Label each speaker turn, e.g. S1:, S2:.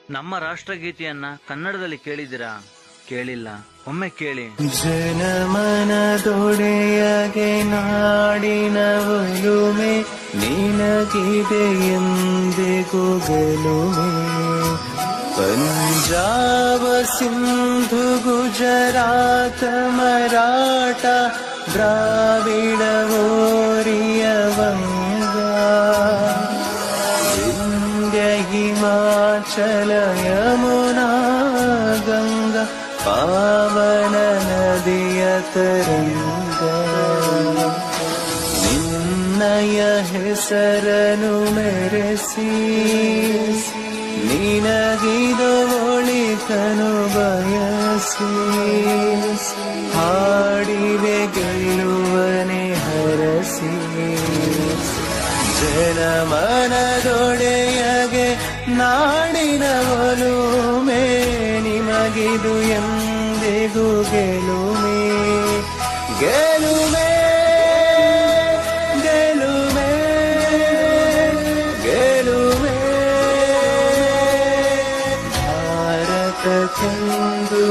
S1: ನಮ್ಮ ರಾಷ್ಟ್ರಗೀತೆಯನ್ನ ಕನ್ನಡದಲ್ಲಿ ಕೇಳಿದಿರಾ? ಕೇಳಿಲ್ಲ, ಒಮ್ಮೆ ಕೇಳಿ.
S2: ಜನಮನದೊಡೆಯಗೆ ನಾಡಿನ ಒಲುಮೆ ನಿನಗಿದೆ ಎಂದಿಗೂ ಗೆಲುಮೆ. ಪಂಜಾಬ ಸಿಂಧು ಗುಜರಾತ ಮರಾಠ ದ್ರಾವಿಡ ಓರಿಯ ವಂಗ ವಿಂಧ್ಯ ಹಿಮಾಚಲ ಯಮುನಾ ಗಂಗಾ ಪಾವನ ನದಿಯ ತರಂಗ. ನಿನ್ನಯ ಹೆಸರನು ಮೆರೆಸಿ ನಿನಗಿದು ಒಳಿತನು ಬಯಸಿ ಹಾಡಿವೆ ಗೆಲ್ಲುವನೆ ಹರಸಿ. ಜನಮನದೊಡೆಯಗೆ ನಾಡಿನ ಒಲುಮೆ ನಿಮಗಿದು ಎಂದಿಗೂ ಗೆಲುಮೆ. ಗೆಲುಮೆ ಗೆಲುಮೆ ಗೆಲುಮೆ. ಭಾರತ ಚಂದು